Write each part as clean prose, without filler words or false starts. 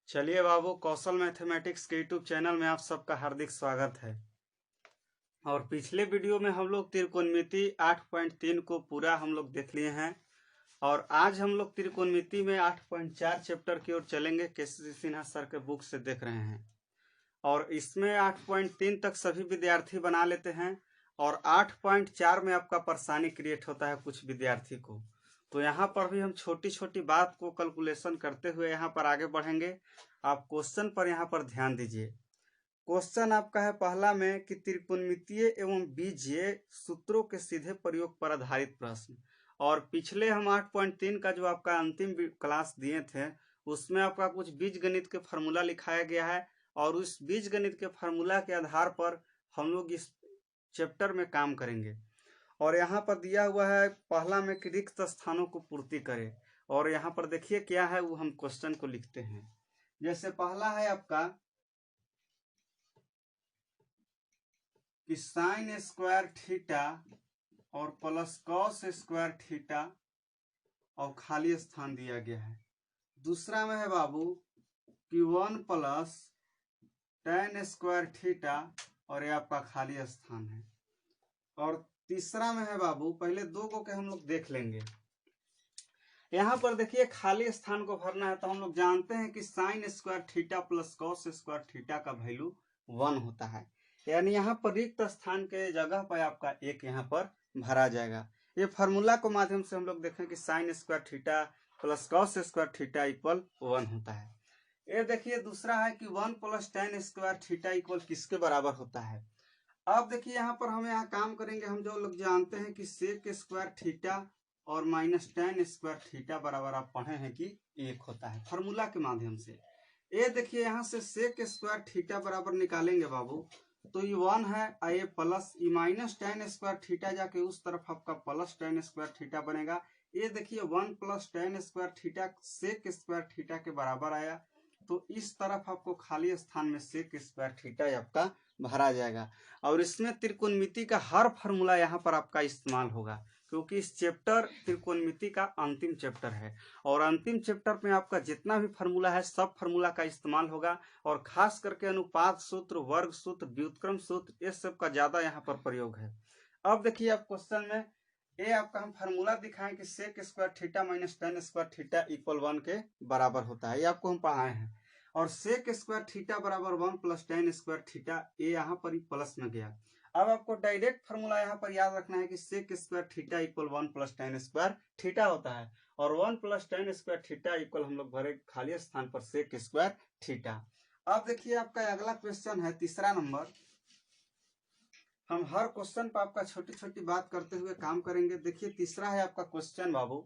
चलिए बाबू, कौशल मैथमेटिक्स के YouTube channel में आप सबका हार्दिक स्वागत है। और पिछले वीडियो में हम लोग त्रिकोणमिति 8.3 को पूरा हम लोग देख लिए हैं और आज हम लोग त्रिकोणमिति में 8.4 चैप्टर की ओर चलेंगे। केसी सिन्हा सर के बुक से देख रहे हैं और इसमें 8.3 तक सभी विद्यार्थी बना लेते हैं और 8.4 में आपका परेशानी क्रिएट होता है कुछ विद्यार्थी को। तो यहाँ पर भी हम छोटी छोटी बात को कैलकुलेशन करते हुए यहाँ पर आगे बढ़ेंगे। आप क्वेश्चन पर यहाँ पर ध्यान दीजिए। क्वेश्चन आपका है पहला में कि त्रिकोणमितीय एवं बीजीय सूत्रों के सीधे प्रयोग पर आधारित प्रश्न। और पिछले हम 8.3 का जो आपका अंतिम क्लास दिए थे उसमें आपका कुछ बीजगणित के फार्मूला लिखाया गया है और उस बीजगणित के फार्मूला के आधार पर हम लोग इस चैप्टर में काम करेंगे। और यहाँ पर दिया हुआ है पहला में कि रिक्त स्थानों को पूर्ति करें और यहाँ पर देखिए क्या है वो हम क्वेश्चन को लिखते हैं। जैसे पहला है आपका कि साइन स्क्वायर थीटा और प्लस कॉस स्क्वायर थीटा और खाली स्थान दिया गया है। दूसरा में है बाबू कि 1 प्लस tan स्क्वायर थीटा और ये आपका खाली स्थान है। और तीसरा में है बाबू, पहले दो को के हम लोग देख लेंगे। यहाँ पर देखिए खाली स्थान को भरना है तो हम लोग जानते हैं कि sign square theta plus cos square theta का वैल्यू 1 होता है, यानी यहाँ पर रिक्त स्थान के जगह पर आपका एक यहाँ पर भरा जाएगा। ये फार्मूला के माध्यम से हम लोग देखें कि sign square theta plus cos square theta equal 1 होता है। ये देखिए दूसरा है कि 1 plus tan square theta equal किसके बराबर होता है। अब देखिए यहाँ पर हम यहाँ काम करेंगे, हम जो लोग जानते हैं कि सेक स्क्वायर थीटा और माइनस tan स्क्वायर थीटा बराबर आप पढ़े हैं कि 1 होता है फार्मूला के माध्यम से। ये देखिए यहाँ से सेक स्क्वायर थीटा बराबर निकालेंगे बाबू तो ये 1 है, ये प्लस ये माइनस tan स्क्वायर थीटा जाके उस तरफ आपका प्लस tan स्क्वायर थीटा बनेगा। ये देखिए 1 plus tan square theta sec square theta के बराबर आया तो इस तरफ आपको खाली स्थान में सेक स्क्वायर थीटा आपका भरा जाएगा। और इसमें त्रिकोणमिति का हर फार्मूला यहाँ पर आपका इस्तेमाल होगा क्योंकि इस चैप्टर त्रिकोणमिति का अंतिम चैप्टर है और अंतिम चैप्टर में आपका जितना भी फार्मूला है सब फार्मूला का इस्तेमाल होगा और खास करके अनुपात सूत्र, वर्ग सूत्र, व्युत्क्रम सूत्र, ये सब का ज्यादा यहाँ पर प्रयोग है। अब देखिए आप क्वेश्चन में ये आपका हम फार्मूला दिखाएं कि sec square theta minus tan square theta equal 1 के बराबर होता है, ये आपको हम पढ़ाए हैं। और सेक स्क्वायर थीटा बराबर 1 प्लस tan स्क्वायर थीटा, ये यहाँ पर ही प्लस में गया। अब आपको डायरेक्ट फार्मूला यहाँ पर याद रखना है कि sec square theta equal 1 plus tan square theta होता है और 1 plus tan square theta equal हम लोग भरे खाली स्थान पर सेक स्क्वायर थीटा। अब देखिए आपका अगला क्वेश्चन है तीसरा नंबर। हम हर क्वेश्चन पर आपका छोटी छोटी बात करते हुए काम करेंगे। देखिए तीसरा है आपका क्वेश्चन बाबू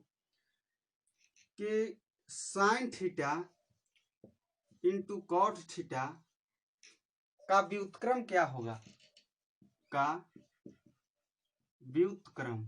कि sine theta into cot theta का व्युत्क्रम क्या होगा, का व्युत्क्रम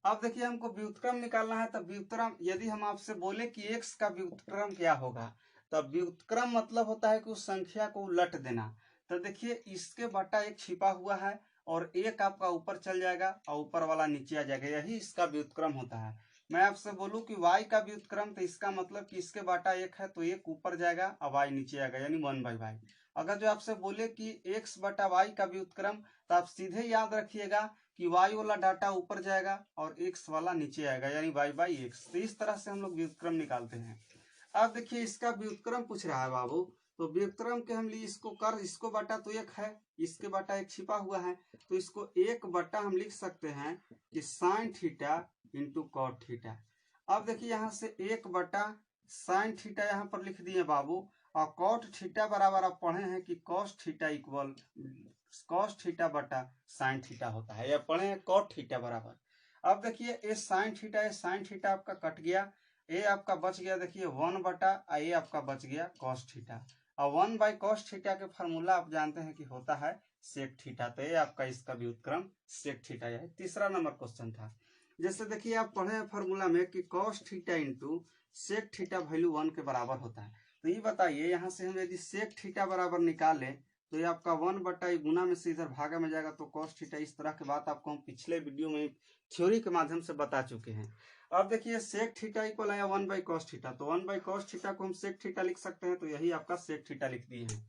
अब देखिए हमको व्युत्क्रम निकालना है तो व्युत्क्रम यदि हम आपसे बोले कि x का व्युत्क्रम क्या होगा तब व्युत्क्रम मतलब होता है कि उस संख्या को उलट देना। तो देखिए इसके बटा एक छिपा हुआ है और एक आपका ऊपर चल जाएगा और ऊपर वाला नीचे आ जाएगा, यही इसका व्युत्क्रम होता है। मैं आपसे बोलूं कि y का व्युत्क्रम तो इसका मतलब कि इसके बटा एक है तो एक ऊपर जाएगा और y नीचे आएगा यानी 1/y। अगर जो आपसे बोले कि x बटा y का व्युत्क्रम तो आप सीधे याद रखिएगा कि y वाला डाटा ऊपर जाएगा और x वाला नीचे आएगा यानी y/x। तो इस तरह से हम लोग व्युत्क्रम निकालते हैं। अब देखिए इसका व्युत्क्रम पूछ रहा है बाबू, तो व्युत्क्रम के हम लिए इसको बटा तो एक है, इसके बटा एक छिपा हुआ है तो इसको एक बटा हम लिख सकते हैं कि sine theta into cot theta. अब देखिए यहाँ से एक बटा साइन थीटा यहाँ पर लिख दिए बाबू और कॉट थीटा बराबर आप पढ़े हैं कि cos theta equal cos theta बटा साइन थीटा होता है, या पढ़े हैं कॉट थीटा बराबर। अब देखिए ये साइन थीटा आपका कट गया, ये आपका बच गया देखिए 1 बटा ये आपका बच गया कॉस थीटा और 1/cos थीटा के फार्मूला आप जानते हैं कि होता है सेक थीटा। तो ये आपका इसका व्युत्क्रम सेक थीटा है। तीसरा नंबर क्वेश्चन था। जैसे देखिए आप पढ़े हैं फार्मूला में कि cos theta into sec theta value 1 के बराबर होता है। तो ये बताइए यहाँ से हम यदि सेक थीटा बराबर निकालें तो ये आपका 1/, गुना में से इधर भागा में जाएगा तो cos थीटा। इस तरह की बात आपको हम पिछले वीडियो में थ्योरी के माध्यम से बता चुके हैं। अब देखिए sec थीटा इक्वल आया 1/cos थीटा, तो 1/cos थीटा को हम sec थीटा लिख सकते हैं, तो यही आपका sec थीटा लिख दिए हैं।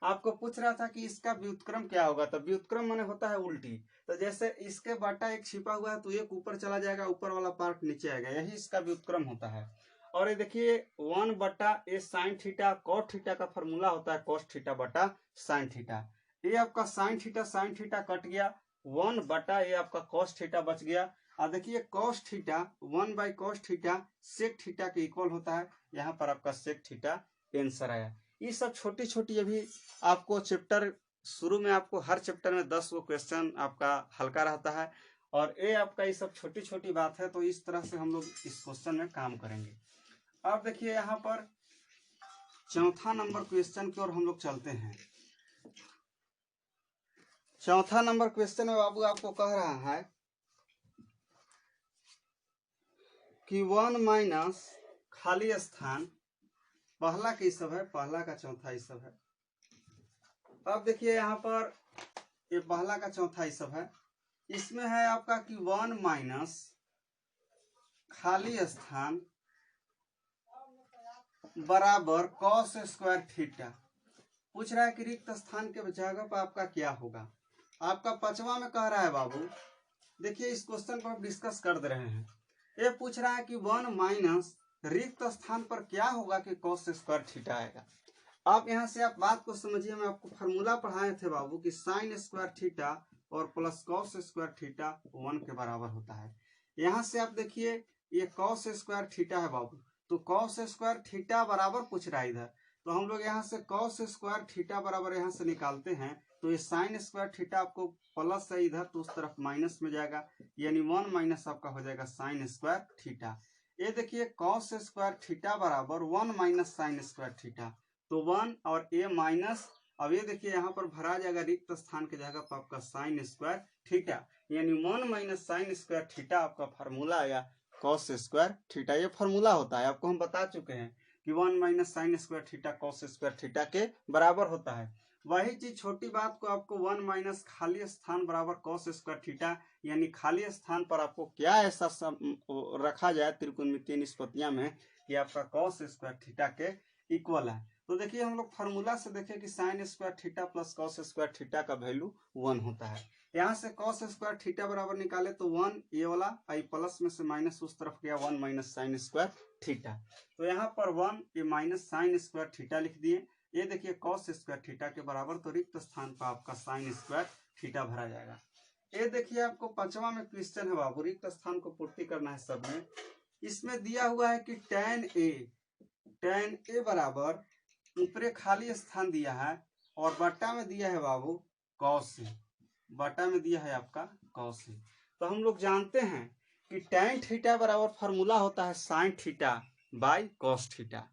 आपको पूछ रहा था कि इसका व्युत्क्रम क्या होगा, तो व्युत्क्रम माने होता है उल्टी। तो जैसे इसके बटा एक छिपा हुआ है तो एक ऊपर चला जाएगा, ऊपर वाला पार्ट नीचे आएगा, यही इसका व्युत्क्रम होता है। और ये देखिए 1/a sin theta cot theta का फॉर्मूला होता है cos थीटा बटा sin थीटा। ये आपका sin थीटा कट गया, 1/, ये आपका cos थीटा बच गया। और देखिए cos theta 1/cos theta sec theta के इक्वल होता है, यहाँ पर आपका sec थीटा आंसर आया। ये सब छोटी छोटी अभी आपको चैप्टर शुरू में आपको हर चैप्टर में 10 गो क्वेश्चन आपका हल्का रहता है, और ये आपका ये सब छोटी छोटी बात है, तो इस तरह से हम लोग इस क्वेश्चन में काम करेंगे। अब देखिए यहाँ पर चौथा नंबर क्वेश्चन की ओर हम लोग चलते हैं। चौथा नंबर क्वेश्चन में बाबू आपको कह रहा है कि 1 माइनस खाली स्थान, पहला की सब है, पहला का चौथा ही सब है। अब देखिए यहाँ पर ये पहला का चौथा ही सब है, इसमें है आपका कि 1 माइनस खाली स्थान बराबर cos स्क्वायर थीटा। पूछ रहा है कि रिक्त स्थान के जगह पर आपका क्या होगा। आपका पांचवा में कह रहा है बाबू, देखिए इस क्वेश्चन को हम डिस्कस कर दे रहे हैं। ये पूछ रहा है कि 1 माइनस रिक्त स्थान पर क्या होगा कि cos स्क्वायर थीटा आएगा। आप यहाँ से आप बात को समझिए, मैं आपको फॉर्मूला पढ़ाए थे बाबू कि sin स्क्वायर थीटा और प्लस cos स्क्वायर थीटा 1 के बराबर होता है। यहाँ से आप देखिए ये cos स्क्वायर थीटा है बाबू, तो cos स्क्वायर थीटा बराबर पूछ रहा है इधर, तो हम लोग यहाँ से cos स्क्वायर थीटा बराबर यहाँ से निकालते हैं, तो ये sin स्क्वायर थीटा आपको प्लस है इधर, तो उस तरफ माइनस में जाएगा, यानी 1 माइनस आपका हो जाएगा sin स्क्वायर थीटा। ये देखिए cos स्क्वायर थीटा बराबर 1 माइनस sin स्क्वायर थीटा, तो 1 और a माइनस, अब ये देखिए यहाँ पर भरा जाएगा रिक्त स्थान के जगह पर आपका sin स्क्वायर थीटा, यानी 1 माइनस sin स्क्वायर थीटा आपका फार्मूला आया cos स्क्वायर थीटा। ये फार्मूला होता है, आपको हम बता चुके हैं कि 1 minus sin square theta cos square theta के बराबर होता है। वही चीज छोटी बात को आपको 1 माइनस खाली स्थान बराबर cos स्क्वायर थीटा, यानी खाली स्थान पर आपको क्या ऐसा रखा जाए त्रिकोणमितीय निष्पत्तियां में कि आपका cos स्क्वायर थीटा के इक्वल है। तो देखिए हम लोग फार्मूला से देखें कि sin square theta plus cos square theta का वैल्यू 1 होता है। यहाँ से cos स्क्वायर थीटा बराबर निकाले तो 1, ये वाला आई प्लस में से माइनस उस तरफ गया, 1 माइनस sin स्क्वायर थीटा, तो यहाँ पर 1 ये माइनस sin स्क्वायर थीटा लिख दिए। ये देखिए cos स्क्वायर थीटा के बराबर, तो रिक्त स्थान पर आपका sin स्क्वायर थीटा भरा जाएगा। ये देखिए आपको पांचवा में क्वेश्चन है बाबू, रिक्त स्थान को पूर्ति करना है सब में। इसमें दिया हुआ है कि tan a बराबर ऊपरे खाली स्थान दिया है और बट्टा में दिया है बाबू cos a, बटा में दिया है आपका cos a। तो हम लोग जानते हैं कि tan थीटा बराबर फॉर्मूला होता है sin theta by cos theta.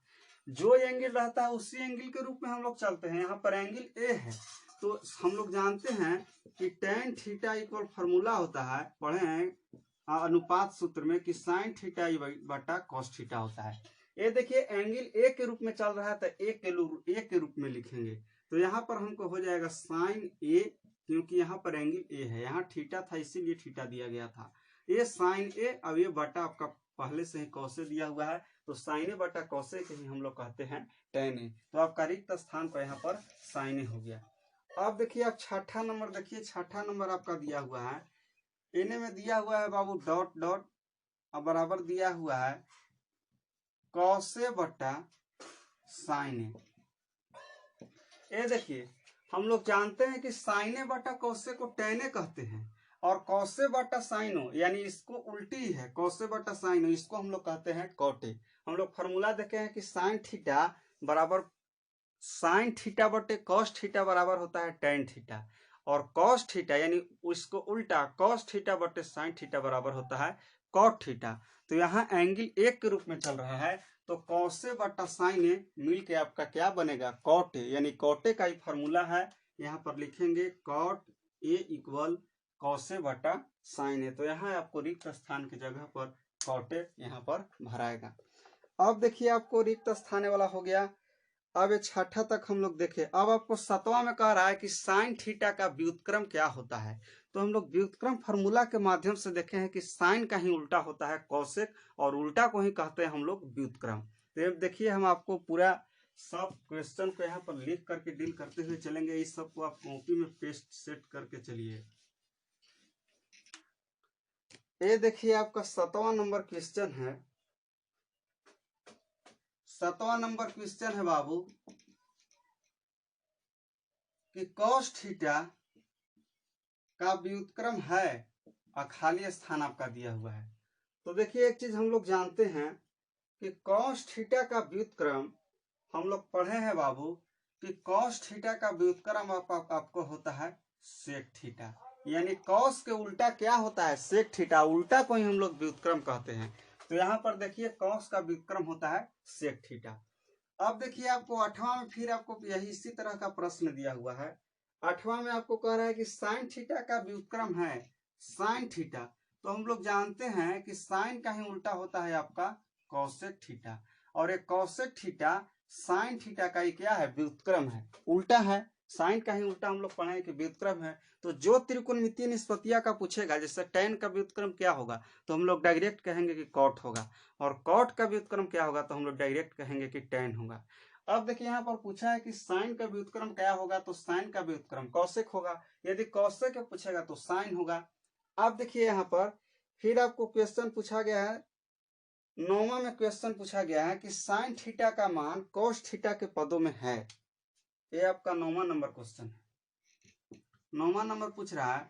जो एंगल रहता है उसी एंगल के रूप में हम लोग चलते हैं। यहाँ पर एंगल ए है, तो हम लोग जानते हैं कि tan थीटा इक्वल फॉर्मूला होता है, पढ़े हैं अनुपात सूत्र में, कि sin थीटा बटा cos थीटा होता है। ये देखिए एंगल ए के रूप में चल रहा है, तो ए के रूप में लिखेंगे, तो यहाँ पर हमको हो जाएगा sin a, क्योंकि यहाँ पर एंगल ए है, यहाँ थीटा था इसीलिए थीटा दिया गया था, ये sin a, अब ये बटा आपका पहले से ही cos a दिया हुआ है, तो sin a बटा cos a के ही हम लोग कहते हैं tan a। तो आपका रिक्त स्थान पर यहाँ पर sin a हो गया। अब देखिए आप छठा नंबर देखिए, छठा नंबर आपका दिया हुआ है, इन्हें में दिया हुआ है बाबू डॉट डॉट, अब बराबर दिया हुआ है cos a बटा sin a। ये देखिए हम लोग जानते हैं कि sin a बटा cos a को tan a कहते हैं, और cos a बटा sin o, यानी इसको उल्टी है, cos a बटा sin o, इसको हम लोग कहते हैं cot a। हम लोग फॉर्मूला देखे हैं कि sin थीटा बराबर sin थीटा बटे cos थीटा बराबर होता है tan थीटा, और cos थीटा यानी उसको उल्टा cos थीटा बटे sin थीटा बराबर होता है cot थीटा। तो यहाँ एंगल एक के रूप में चल रहा है, तो cos a बटा sin a मिल के आपका क्या बनेगा cot a, यानी cot a का ही फॉर्मूला है, यहाँ पर लिखेंगे cot a equal cos a बटा sin a। तो यहाँ आपको रिक्त स्थान की जगह पर cot a यहाँ पर भराएगा। अब देखिए आपको रिक्त स्थान वाला हो गया। अब ये छठा तक हम लोग देखे। अब आपको सातवां में कह रहा है कि साइन थीटा का व्युत्क्रम क्या होता है। तो हम लोग व्युत्क्रम फार्मूला के माध्यम से देखे हैं कि साइन का ही उल्टा होता है कोसेक, और उल्टा को ही कहते हैं हम लोग व्युत्क्रम। तो ये देखिए हम आपको पूरा सब क्वेश्चन को यहाँ पर लिख करके डील करते हुए चलेंगे। इस सब को आप कॉपी में पेस्ट सेट करके चलिए। ये देखिए आपका 7वां नंबर क्वेश्चन है। 7वां नंबर क्वेश्चन है बाबू कि कॉस थीटा का व्युत्क्रम है और खाली स्थान आपका दिया हुआ है। तो देखिए एक चीज हम लोग जानते हैं कि कॉस थीटा का व्युत्क्रम हम लोग पढ़े हैं बाबू कि कॉस थीटा का व्युत्क्रम आपको होता है सेक थीटा, यानी कॉस के उल्टा क्या होता है सेक थीटा, उल्टा को ही हम लोग व्युत्क्रम कहते हैं। तो यहाँ पर देखिए कॉस का व्युत्क्रम होता है सेक थीटा। अब देखिए आपको 8वां में फिर आपको यही इसी तरह का प्रश्न दिया हुआ है। 8वां में आपको कह रहा है कि साइन थीटा का व्युत्क्रम है साइन थीटा। तो हम लोग जानते हैं कि साइन का ही उल्टा होता है आपका कॉसेक थीटा, और एक कॉसेक थीटा साइन थीटा का ही क्या है व्युत्क्रम है, उल्टा है। साइन का ही उल्टा हम लोग पढ़े कि व्युत्क्रम है। तो जो त्रिकोणमितीय निष्पत्तियां का पूछेगा, जैसे tan का व्युत्क्रम क्या होगा तो हम लोग डायरेक्ट कहेंगे कि कॉट होगा, और कॉट का व्युत्क्रम क्या होगा तो हम लोग डायरेक्ट कहेंगे कि tan होगा। अब देखिए यहाँ पर पूछा है कि साइन का व्युत्क्रम क्या होगा, तो साइन का व्युत्क्रम कॉसेक होगा। यदि कॉसेक पूछेगा तो साइन होगा। अब देखिए यहाँ पर फिर आपको क्वेश्चन पूछा गया है, 9वां में क्वेश्चन पूछा गया है कि साइन थीटा का मान कोस थीटा के पदों में है। ये आपका 9वां नंबर क्वेश्चन है। 9वां नंबर पूछ रहा है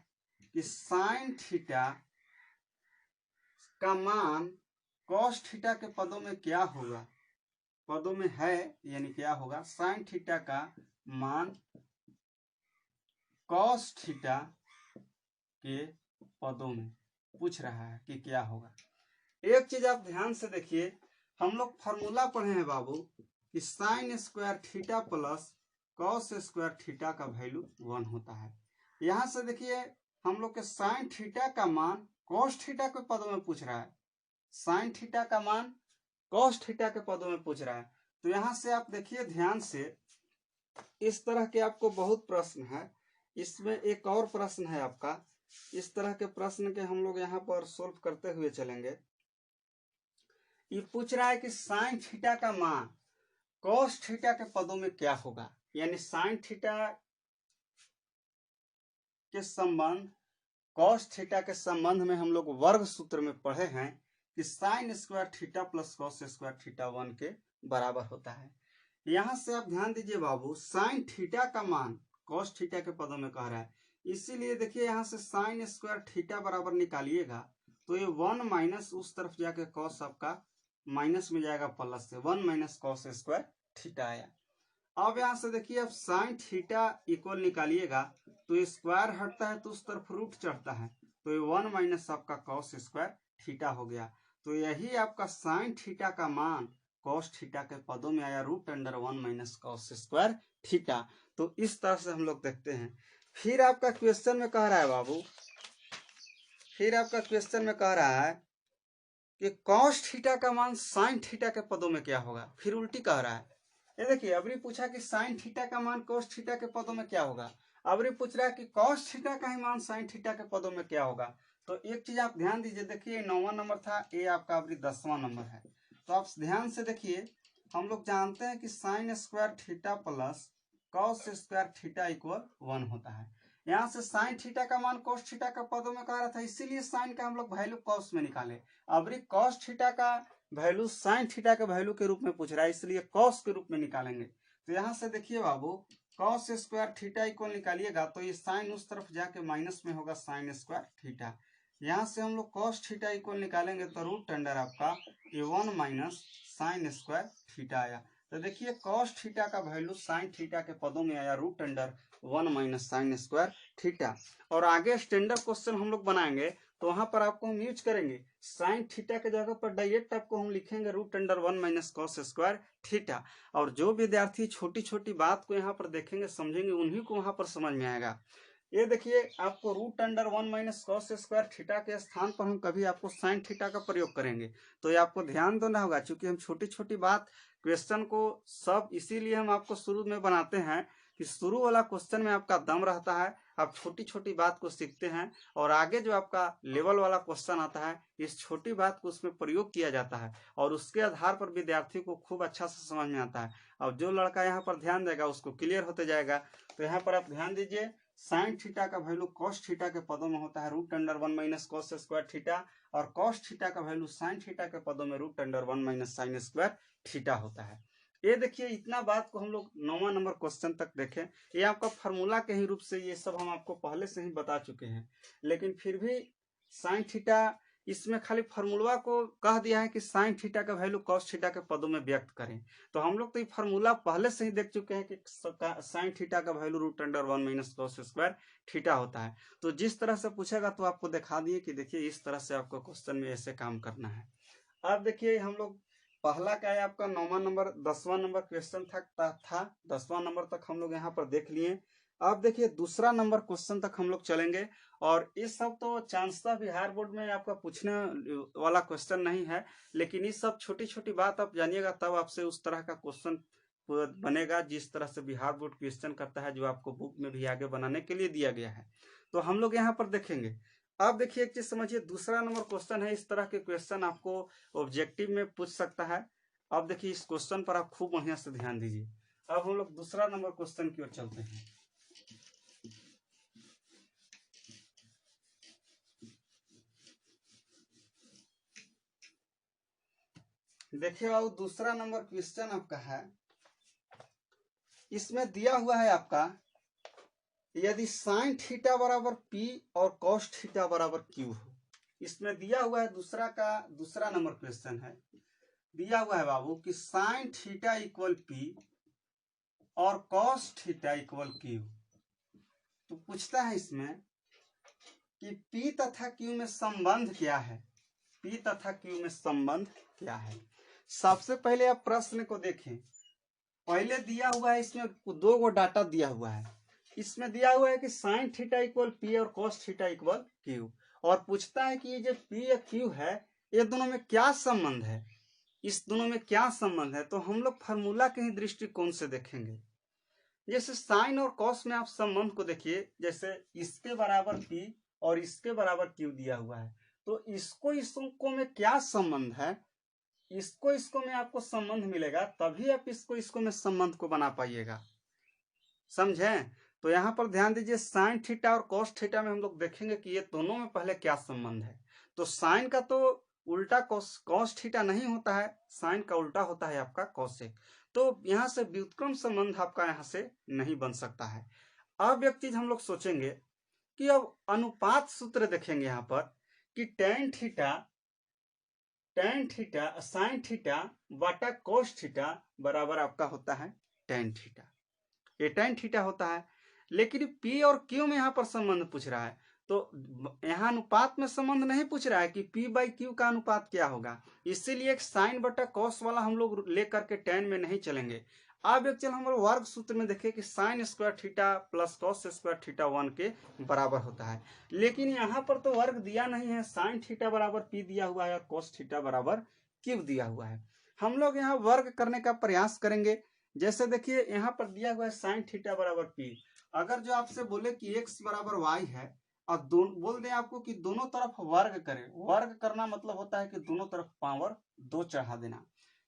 कि साइन थीटा का मान कॉस थीटा के पदों में क्या होगा, पदों में है यानी क्या होगा, साइन थीटा का मान कॉस थीटा के पदों में पूछ रहा है कि क्या होगा। एक चीज आप ध्यान से देखिए, हम लोग फॉर्मूला पढ़े हैं बाबू कि sign square theta plus cos square theta का वैल्यू 1 होता है। यहां से देखिए हम लोग के साइन थीटा का मान कॉस थीटा के पदों में पूछ रहा है, साइन थीटा का मान कॉस थीटा के पदों में पूछ रहा है। तो यहां से आप देखिए ध्यान से, इस तरह के आपको बहुत प्रश्न है। इसमें एक और प्रश्न है आपका, इस तरह के प्रश्न के हम लोग यहाँ पर सोल्व करते हुए चलेंगे। ये पूछ रहा है कि साइन थीटा का मान कॉस थीटा के पदों में क्या होगा, यानी साइन थीटा के संबंध कॉस थीटा के संबंध में हम लोग वर्ग सूत्र में पढ़े हैं कि sign square theta plus cos square theta 1 के बराबर होता है। यहां से आप ध्यान दीजिए बाबू, साइन थीटा का मान कॉस थीटा के पदों में कह रहा है, इसीलिए देखिए यहां से साइन स्क्वायर थीटा बराबर निकालिएगा तो ये 1 माइनस उस तरफ जाके कॉस आपका माइनस में जाएगा प्लस से, 1 माइनस कॉस स्क्वायर थीटा आया। अब यहां से देखिए अब साइन थीटा इक्वल निकालिएगा तो स्क्वायर हटता है तो उस तरफ रूट चढ़ता है, तो ये 1 माइनस आपका कॉस स्क्वायर थीटा हो गया। तो यही आपका साइन थीटा का मान कॉस थीटा के पदों में आया √1 माइनस कॉस स्क्वायर थीटा। तो इस तरह से हम लोग देखते हैं। फिर आपका क्वेश्चन में कह रहा है बाबू, फिर आपका क्वेश्चन में कह रहा है कि कॉस थीटा का मान साइन थीटा के पदों में क्या होगा, फिर उल्टी कह रहा है। ये देखिए अबरी पूछा कि साइन थीटा का मान कॉस थीटा के पदों में क्या होगा, अबरी पूछ रहा है कि कॉस थीटा का ही मान साइन थीटा के पदों में क्या होगा। तो एक चीज आप ध्यान दीजिए, देखिए 9वां नंबर था, ये आपका अबरी 10वां नंबर है। तो आप ध्यान से देखिए, हम लोग जानते हैं कि sign square theta plus cos square theta equal 1 होता है। यहाँ से साइन थीटा का मान कॉस थीटा के पदों में कह रहा था, इसीलिए साइन का हम लोग वैल्यू कॉस में निकाले। अबरी कॉस थीटा का वैल्यू साइन थीटा के वैल्यू के रूप में पूछ रहा है, इसलिए कॉस के रूप में निकालेंगे। तो यहाँ से देखिए बाबू, कॉस स्क्वायर थीटा इक्वल निकालिएगा तो ये साइन उस तरफ जाके माइनस में होगा साइन स्क्वायर थीटा। यहाँ से हम लोग कॉस थीटा इक्वल निकालेंगे तो रूट अंडर आपका ये 1 माइनस साइन स्क्वायर थीटा आया। तो देखिए कॉस थीटा का वैल्यू साइन थीटा के पदों में आया √1 माइनस साइन स्क्वायर थीटा। और आगे स्टैंडर्ड क्वेश्चन हम लोग बनाएंगे तो वहां पर आपको हम यूज करेंगे साइन थीटा के जगह पर डायरेक्ट आपको हम लिखेंगे √1 माइनस कॉस स्क्वायर थीटा। और जो विद्यार्थी छोटी छोटी बात को यहाँ पर देखेंगे समझेंगे उन्हीं को वहां पर समझ में आएगा। ये देखिए आपको root under 1 minus cos square theta के स्थान पर हम कभी आपको साइन थीटा का प्रयोग करेंगे, तो ये आपको ध्यान देना होगा। क्योंकि हम छोटी छोटी बात क्वेश्चन को सब इसीलिए हम आपको शुरू में बनाते हैं कि शुरू वाला क्वेश्चन में आपका दम रहता है, आप छोटी छोटी बात को सीखते हैं और आगे जो आपका लेवल वाला क्वेश्चन आता है इस छोटी बात को उसमें प्रयोग किया जाता है और उसके आधार पर विद्यार्थी को खूब अच्छा से समझ में आता है। और जो लड़का यहाँ पर ध्यान देगा उसको क्लियर होते जाएगा। तो यहाँ पर आप ध्यान दीजिए, साइन थीटा का वैल्यू कॉस थीटा के पदों में होता है root under 1 minus cos square theta, और कॉस थीटा का वैल्यू साइन थीटा के पदों में root under 1 minus sine square theta होता है। ये देखिए इतना बात को हम लोग 9वां नंबर क्वेश्चन तक देखें। ये आपका फार्मूला के ही रूप से ये सब हम आपको पहले से ही बता चुके हैं, लेकिन फिर भी साइन थीटा इसमें खाली फार्मूला को कह दिया है कि साइन थीटा का वैल्यू कॉस थीटा के पदों में व्यक्त करें। तो हम लोग तो ये फार्मूला पहले से ही देख चुके हैं कि साइन थीटा का value root under 1 minus cos square theta होता है। तो जिस तरह से पूछेगा तो आपको दिखा दिए कि देखिए इस तरह से आपको क्वेश्चन में ऐसे काम करना है। अब देखिए हम लोग पहला क्या है आपका 9वां नंबर 10वां नंबर क्वेश्चन था 10वां नंबर तक हम लोग यहाँ पर देख लिए। अब देखिए दूसरा नंबर क्वेश्चन तक हम लोग चलेंगे और इस सब तो चांसता बिहार बोर्ड में आपका पूछने वाला क्वेश्चन नहीं है, लेकिन ये सब छोटी छोटी बात आप जानिएगा तब आपसे उस तरह का क्वेश्चन बनेगा जिस तरह से बिहार बोर्ड क्वेश्चन करता है, जो आपको बुक में भी आगे बनाने के लिए दिया गया है। तो हम लोग यहाँ पर देखेंगे। अब देखिए एक चीज समझिए, दूसरा नंबर क्वेश्चन है, इस तरह के क्वेश्चन आपको ऑब्जेक्टिव में पूछ सकता है। अब देखिए इस क्वेश्चन पर आप खूब बढ़िया से ध्यान दीजिए। अब हम लोग दूसरा नंबर क्वेश्चन की ओर चलते हैं। देखिए बाबू दूसरा नंबर क्वेश्चन आपका है, इसमें दिया हुआ है आपका यदि साइन थीटा बराबर पी और कॉस थीटा बराबर क्यू हो। इसमें दिया हुआ है दूसरा नंबर क्वेश्चन है, दिया हुआ है बाबू कि साइन थीटा इक्वल पी और कॉस थीटा इक्वल क्यू। तो पूछता है इसमें कि पी तथा क्यू में संबंध क्या है, पी तथा क्यू में संबंध क्या है। सबसे पहले आप प्रश्न को देखें, पहले दिया हुआ है इसमें दो गो डाटा दिया हुआ है। इसमें दिया हुआ है कि साइन थीटा इक्वल पी और कॉस थीटा इक्वल क्यू, और पूछता है कि ये जो पी और क्यू है ये दोनों में क्या संबंध है, इस दोनों में क्या संबंध है। तो हम लोग फार्मूला के ही दृष्टिकोण से देखेंगे। जैसे साइन और कॉस में आप संबंध को देखिए, जैसे इसके बराबर पी और इसके बराबर क्यू दिया हुआ है, तो इसको में क्या संबंध है, इसको में आपको संबंध मिलेगा तभी आप इसको में संबंध को बना पाइएगा, समझे। तो यहाँ पर ध्यान दीजिए, साइन थीटा और कॉस थीटा में हम लोग देखेंगे कि ये दोनों में पहले क्या संबंध है। तो साइन का तो उल्टा कॉस थीटा नहीं होता है, साइन का उल्टा होता है आपका कॉसेक। तो यहाँ से व्युत्क्रम संबंध आपका यहाँ से नहीं बन सकता है। अब एक चीज हम लोग सोचेंगे कि अब अनुपात सूत्र देखेंगे यहाँ पर कि टेन थीटा साइन थीटा बटा कॉस थीटा बराबर आपका होता है टेन थीटा, ये टेन थीटा होता है। लेकिन पी और क्यू में यहाँ पर संबंध पूछ रहा है, तो यहाँ अनुपात में संबंध नहीं पूछ रहा है कि पी बाई क्यू का अनुपात क्या होगा, इसीलिए एक साइन बटा कॉस वाला हम लोग लेकर के टेन में नहीं चलेंगे। अब एक चल हम लोग वर्ग सूत्र में देखें कि sign square theta plus cos square theta 1 के बराबर होता है, लेकिन यहाँ पर तो वर्ग दिया नहीं है, साइन थीटा बराबर पी दिया हुआ है और कॉस थीटा बराबर क्यू दिया हुआ है। हम लोग यहाँ वर्ग करने का प्रयास करेंगे। जैसे देखिए यहाँ पर दिया हुआ है साइन थीटा बराबर पी, अगर जो आपसे बोले कि x बराबर y है और बोल दे आपको कि दोनों तरफ वर्ग करें, वर्ग करना मतलब होता है कि दोनों तरफ पावर 2 चढ़ा देना।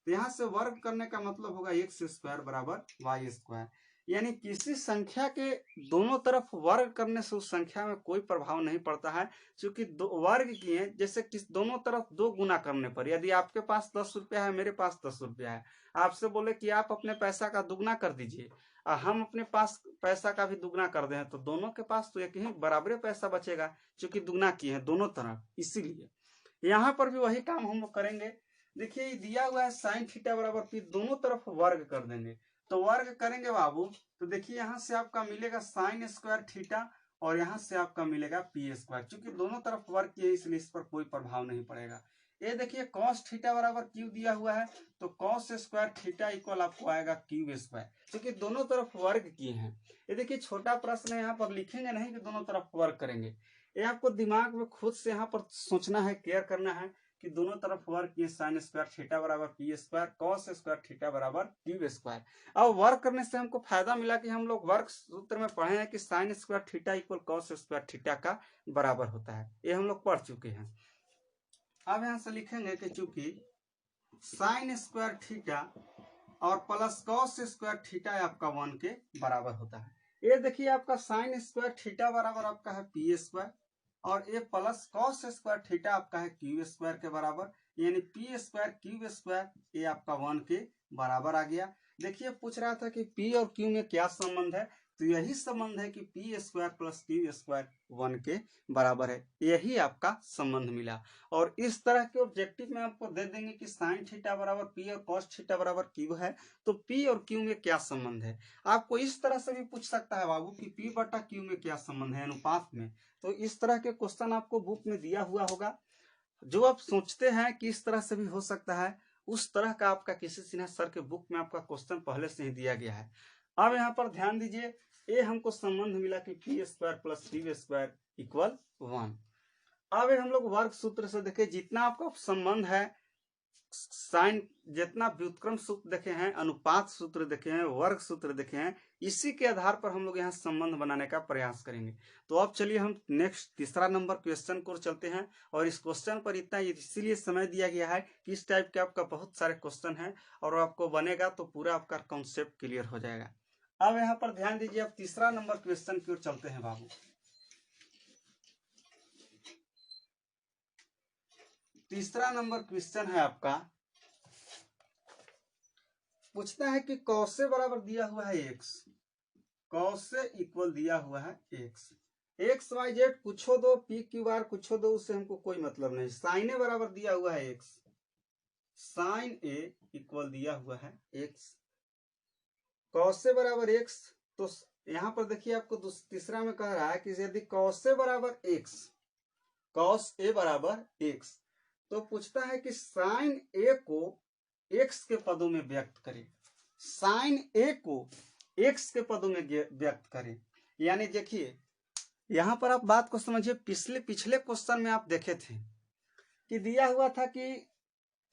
तो यहाँ से वर्ग करने का मतलब होगा x स्क्वायर बराबर y स्क्वायर, यानी किसी संख्या के दोनों तरफ वर्ग करने से उस संख्या में कोई प्रभाव नहीं पड़ता है, क्योंकि वर्ग किए जैसे किस दोनों तरफ 2 गुना करने पर, यदि आपके पास 10 रुपया है मेरे पास 10 रुपया है, आपसे बोले कि आप अपने पैसा का दुगना कर दीजिए और हम अपने पास पैसा का भी दुगना कर दें, तो दोनों के पास तो एक ही बराबर पैसा बचेगा क्योंकि दुगना किए हैं दोनों तरफ। इसीलिए यहाँ पर भी वही काम हम लोग करेंगे। देखिए दिया हुआ है साइन थीटा बराबर पी, दोनों तरफ वर्ग कर देंगे। तो वर्ग करेंगे बाबू, तो देखिए यहाँ से आपका मिलेगा साइन स्क्वायर थीटा और यहाँ से आपका मिलेगा पी स्क्वायर, क्योंकि दोनों तरफ वर्ग किए इसलिए इस पर कोई प्रभाव नहीं पड़ेगा। ये देखिए कॉस थीटा बराबर क्यू दिया हुआ है, तो कॉस स्क्वायर थीटा इक्वल आपको आएगा क्यू स्क्वायर, क्योंकि दोनों तरफ वर्ग किए हैं। ये देखिए छोटा प्रश्न है, यहाँ पर लिखेंगे नहीं कि दोनों तरफ वर्ग करेंगे, ये आपको दिमाग में खुद से यहाँ पर सोचना है, केयर करना है कि दोनों तरफ वर्ग किए, साइन स्क्वायर थीटा बराबर P square, cos square theta बराबर क्यू स्क्वायर। अब वर्ग करने से हमको फायदा मिला कि हम लोग वर्ग सूत्र में पढ़े हैं कि sign square theta equal cos square theta का बराबर होता है, ये हम लोग पढ़ चुके हैं। अब यहां से लिखेंगे कि चूंकि साइन स्क्वायर थीटा और प्लस कॉस स्क्वायर थीटा आपका 1 के बराबर होता है। ये देखिए आपका साइन स्क्वायर थीटा बराबर आपका है पी स्क्वायर, और ये प्लस कॉस स्क्वायर थीटा आपका है क्यू स्क्वायर के बराबर, यानी पी स्क्वायर क्यू स्क्वायर ये आपका 1 के बराबर आ गया। देखिए पूछ रहा था कि पी और क्यू में क्या संबंध है, तो यही संबंध है कि P square plus Q square 1 के बराबर है, यही आपका संबंध मिला। और इस तरह के ऑब्जेक्टिव में आपको दे देंगे कि साइन थीटा बराबर पी और कॉस थीटा बराबर क्यू है, तो पी और क्यू में क्या संबंध है। आपको इस तरह से भी पूछ सकता है बाबू कि पी बटा क्यू में क्या संबंध है अनुपात में, तो इस तरह के क्वेश्चन आपको बुक में दिया हुआ होगा। जो आप सोचते हैं कि इस तरह से भी हो सकता है, उस तरह का आपका किसी सिन्हा सर के बुक में आपका क्वेश्चन पहले से ही दिया गया है। अब यहाँ पर ध्यान दीजिए, ये हमको संबंध मिला कि P square plus Q square equal 1। अब हम लोग वर्ग सूत्र से देखें, जितना आपका संबंध है, साइन जितना व्युत्क्रम सूत्र देखे हैं, अनुपात सूत्र देखे हैं, वर्ग सूत्र देखे हैं, इसी के आधार पर हम लोग यहाँ संबंध बनाने का प्रयास करेंगे। तो अब चलिए हम नेक्स्ट तीसरा नंबर क्वेश्चन को चलते हैं, और इस क्वेश्चन पर इतना इसीलिए समय दिया गया है कि इस टाइप के आपका बहुत सारे क्वेश्चन है, और आपको बनेगा तो पूरा आपका कॉन्सेप्ट क्लियर हो जाएगा। अब यहाँ पर ध्यान दीजिए, अब तीसरा नंबर क्वेश्चन की ओर चलते हैं बाबू। तीसरा नंबर क्वेश्चन है आपका, पूछता है कि कॉस से बराबर दिया हुआ है एक्स, कॉस से इक्वल दिया हुआ है एक्स, एक्स वाई जेड कुछो दो, पी क्यू आर कुछो दो, उससे हमको कोई मतलब नहीं। साइन ए बराबर दिया हुआ है एक्स, साइन ए इक्वल दिया हुआ है एक्स, कॉस से बराबर एक्स। तो यहाँ पर देखिए आपको तीसरा में कह रहा है कि यदि कॉस से बराबर एक्स, कॉस ए बराबर एक्स, तो पूछता है कि साइन ए को एक्स के पदों में व्यक्त करें, साइन ए को एक्स के पदों में व्यक्त करें। यानी देखिए यहां पर आप बात को समझिए, पिछले क्वेश्चन में आप देखे थे कि दिया हुआ था कि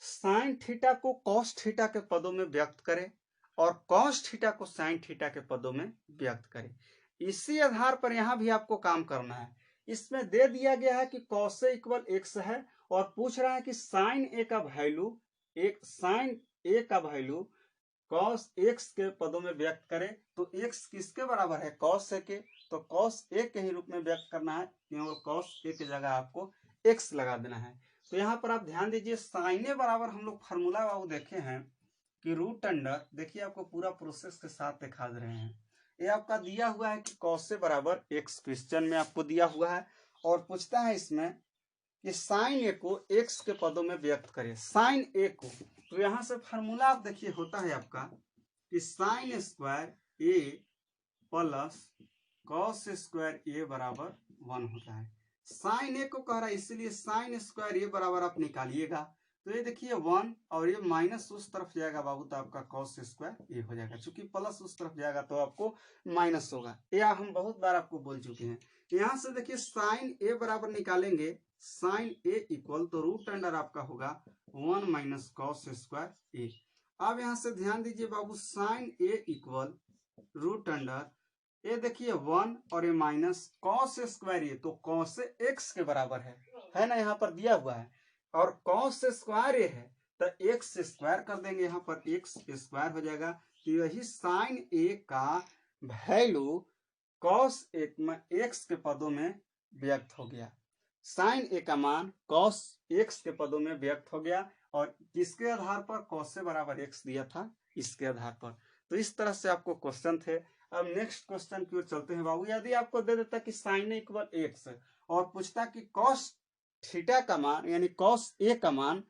साइन थीटा को कॉस थीटा के पदों में व्यक्त करें और कॉस थीटा को साइन थीटा के पदों में व्यक्त करें। इसी आधार पर यहां भी आपको काम करना है। इसमें दे दिया गया है कि कॉस से इक्वल एक्स है, और पूछ रहा है कि साइन ए का वैल्यू, एक साइन ए का वैल्यू कॉस एक्स के पदों में व्यक्त करें, तो एक्स किसके बराबर है, कॉस ए के, तो कॉस ए के ही रूप में व्यक्त करना है, क्योंकि कॉस ए की जगह आपको एक्स लगा देना है। तो यहाँ पर आप ध्यान दीजिए, साइन ए बराबर हम लोग फार्मूला बाबू देखे हैं कि रूट अंडर, देखिए आपको पूरा प्रोसेस के साथ दिखा दे रहे हैं। ये आपका दिया हुआ है कि कॉस से बराबर एक्स क्वेश्चन में आपको दिया हुआ है, और पूछता है इसमें कि साइन ए को एक्स के पदों में व्यक्त करें, साइन ए को। तो यहां से फार्मूला आप देखिए होता है आपका कि साइन स्क्वायर ए प्लस कॉस स्क्वायर ए बराबर 1 होता है। साइन ए को कह रहा है, इसीलिए साइन स्क्वायर ए बराबर आप निकालिएगा, तो ये देखिए 1 और ये माइनस उस तरफ जाएगा बाबू, तो आपका कॉस स्क्वायर ए हो जाएगा, क्योंकि प्लस उस तरफ जाएगा तो आपको माइनस होगा। ये हम बहुत बार आपको बोल चुके हैं। यहां से देखिए साइन ए बराबर निकालेंगे, साइन ए इक्वल, तो रूट अंडर आपका होगा 1 माइनस कॉस स्क्वायर ए। अब यहां से ध्यान दीजिए बाबू, साइन ए इक्वल रूट अंडर, ये देखिए 1 और ये माइनस कॉस स्क्वायर ए, तो कॉस एक्स के बराबर है ना, यहाँ पर दिया हुआ है, और कॉस स्क्वायर ए है तो एक्स स्क्वायर कर देंगे, यहाँ पर एक्स स्क्वायर हो जाएगा। तो यही साइन ए का वैल्यू कॉस एक्स के पदों में व्यक्त हो गया, साइन ए का मान कॉस एक्स के पदों में व्यक्त हो गया, और किसके आधार पर, कॉस से बराबर एक्स दिया था इसके आधार पर। तो इस तरह से आपको क्वेश्चन थे। अब नेक्स्ट क्वेश्चन की ओर चलते हैं बाबू। यदि आपको दे देता कि साइन ए इक्वल एक्स, और पूछता कि कॉस थीटा का मान यानी कॉस ए का मान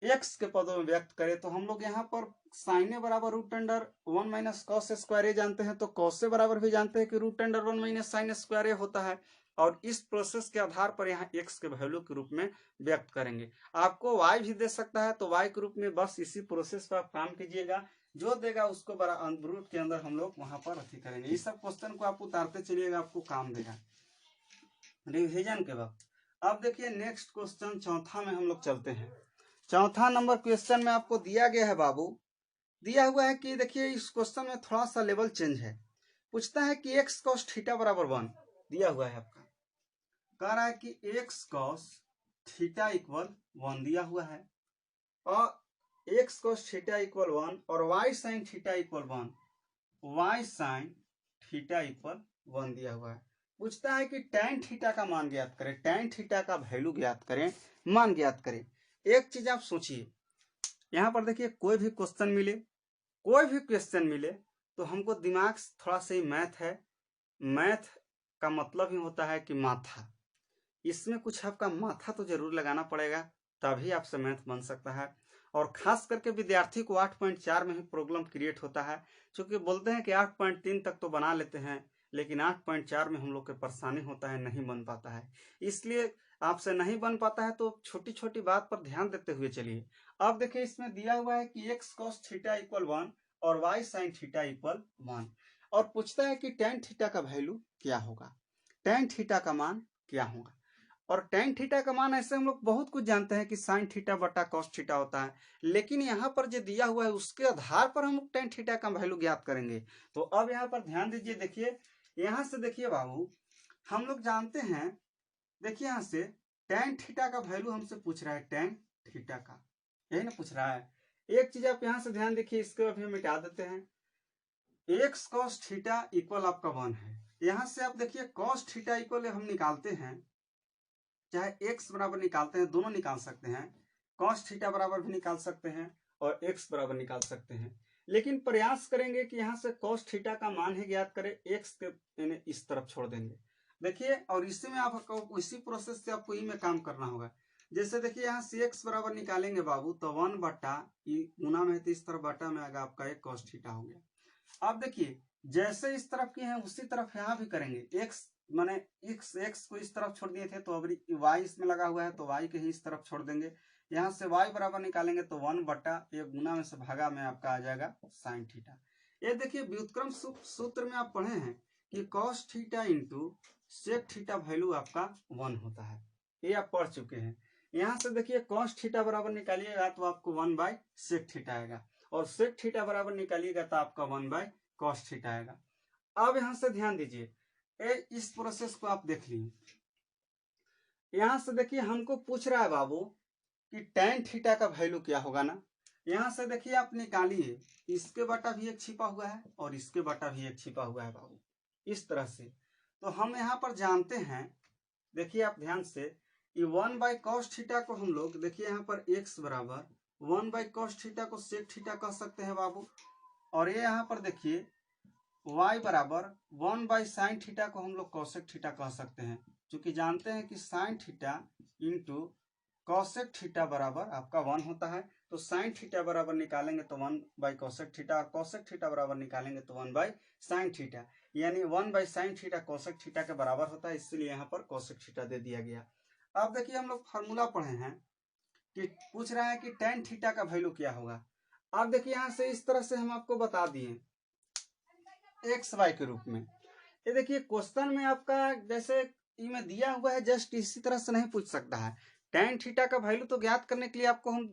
एक्स के पदों में व्यक्त करें, तो हम लोग यहाँ पर साइन ए बराबर root under 1 minus cos square A जानते हैं, तो कॉस से बराबर भी जानते हैं कि root under 1 minus sine square A होता है। और इस प्रोसेस के आधार पर यहाँ x के वैल्यू के रूप में व्यक्त करेंगे। आपको y भी दे सकता है तो y के रूप में बस इसी प्रोसेस पर आप काम कीजिएगा, जो देगा उसको बड़ा ब्रूट के अंदर हम लोग वहां पर अथी करेंगे। इस सब क्वेश्चन को आप उतारते चलिएगा, आपको काम देगा रिविजन के वक्त। अब देखिए नेक्स्ट क्वेश्चन चौथा में हम लोग चलते हैं। चौथा नंबर क्वेश्चन में आपको दिया गया है बाबू, दिया हुआ है कि देखिए इस क्वेश्चन में थोड़ा सा लेवल चेंज है। पूछता है कि x cos थीटा बराबर 1 दिया हुआ है आपका, कह रहा है कि x cos थीटा इक्वल 1 दिया हुआ है और x cos थीटा इक्वल 1 और y sin theta equal 1, y sin theta equal 1 दिया हुआ है। पूछता है कि tan थीटा का मान ज्ञात करें, tan थीटा का वैल्यू ज्ञात करें, मान ज्ञात करें। एक चीज आप सोचिए, यहाँ पर देखिए कोई भी क्वेश्चन मिले, कोई भी क्वेश्चन मिले तो हमको दिमाग थोड़ा सा ही मैथ है, मैथ का मतलब ही होता है कि माथा, इसमें कुछ आपका माथा तो जरूर लगाना पड़ेगा, तभी आपसे मैथ बन सकता है। और खास करके विद्यार्थी को 8.4 में ही प्रॉब्लम क्रिएट होता है, क्योंकि बोलते हैं कि 8.3 तक तो बना लेते हैं, लेकिन 8.4 में हम लोग के परेशानी होता है, नहीं बन पाता है। इसलिए आपसे नहीं बन पाता है तो छोटी छोटी बात पर ध्यान देते हुए चलिए। अब देखिए इसमें दिया हुआ है कि x cos थीटा इक्वल 1 और y sin थीटा इक्वल 1, और पूछता है कि tan थीटा का वैल्यू क्या होगा, tan थीटा का मान क्या होगा। और tan थीटा का मान ऐसे हम लोग बहुत कुछ जानते हैं कि sin थीटा बटा cos थीटा होता है, लेकिन यहाँ पर जो दिया हुआ है उसके आधार पर हम लोग tan थीटा का वैल्यू ज्ञात करेंगे। तो अब यहाँ पर ध्यान दीजिए, देखिए यहाँ से देखिए बाबू, हम लोग जानते हैं, देखिए यहाँ से tan थीटा का वैल्यू हमसे पूछ रहा है, tan थीटा का, यही ना पूछ रहा है। एक चीज आप यहाँ से ध्यान देखिए, इसको अभी मिटा देते हैं। x cos थीटा इक्वल आपका 1 है, यहाँ से आप देखिए cos थीटा इक्वल हम निकालते हैं, चाहे x बराबर निकालते हैं, दोनों निकाल सकते हैं, cos थीटा बराबर भी निकाल सकते हैं और x बराबर निकाल सकते हैं, लेकिन प्रयास करेंगे कि यहाँ से cos थीटा का मान ही ज्ञात करें, x के इस तरफ छोड़ देंगे। देखिए और इसी में आपको इसी प्रोसेस से आपको ई में काम करना होगा। जैसे देखिए यहाँ से x बराबर निकालेंगे बाबू तो 1 बटा गुना में है तो इस तरफ बटा में आएगा आपका एक cos थीटा हो गया। अब देखिए जैसे इस तरफ की है उसी तरफ यहाँ भी करेंगे, x माने x को इस तरफ छोड़ दिए थे तो अब y इसमें लगा हुआ है तो y के ही इस तरफ छोड़ देंगे। यहाँ से y बराबर निकालेंगे तो 1 बटा एक गुना में से भागा में आपका आ जाएगा sin थीटा। ये देखिए व्युत्क्रम सूत्र में आप पढ़े हैं कि cos theta into sec theta value आपका 1 होता है, ये आप पढ़ चुके हैं। यहाँ से देखिए cos थीटा बराबर निकालिएगा तो आपको 1 बाय sec थीटा आएगा, और sec थीटा बराबर निकालिएगा तो आपका 1 बाय cos थीटा आएगा। अब यहाँ से ध्यान दीजिए, इस प्रोसेस को आप देख लीजिए। यहाँ से देखिए हमको पूछ रहा है बाबू कि tan थीटा का वैल्यू क्या होगा ना। यहाँ से देखिए आप निकालिए, इसके बटा भी एक छिपा हुआ है और इसके बटा भी एक छिपा हुआ है बाबू, इस तरह से। तो हम यहाँ पर जानते हैं, देखिए आप ध्यान से, ये 1 बाय cos थीटा को हम लोग देखिए यहाँ पर x बराबर 1 बाय cos थीटा को sec थीटा कह सकते हैं बाबू, और ये यहाँ पर देखिए y बराबर 1 बाई साइन थीटा को हम लोग कॉसेक थीटा कह सकते हैं, क्योंकि जानते हैं कि sine theta into cosec theta बराबर आपका 1 होता है। तो साइन थीटा बराबर निकालेंगे तो 1 बाई कॉसेक थीटा, और कॉसेक थीटा बराबर निकालेंगे तो 1 बाई साइन थीटा, यानी 1 by sine theta cosec theta के बराबर होता है, इसलिए यहाँ पर कॉसेक थीटा दे दिया गया। अब देखिए हम लोग फार्मूला पढ़े हैं कि पूछ रहा है कि tan थीटा का वैल्यू क्या होगा। अब देखिए यहाँ से इस तरह से हम आपको बता दिए एक्स वाई के रूप में। ये देखिए क्वेश्चन में आपका जैसे में दिया हुआ है, जस्ट इसी तरह से नहीं पूछ सकता है। tan थीटा का वैल्यू तो ज्ञात करने के लिए आपको हम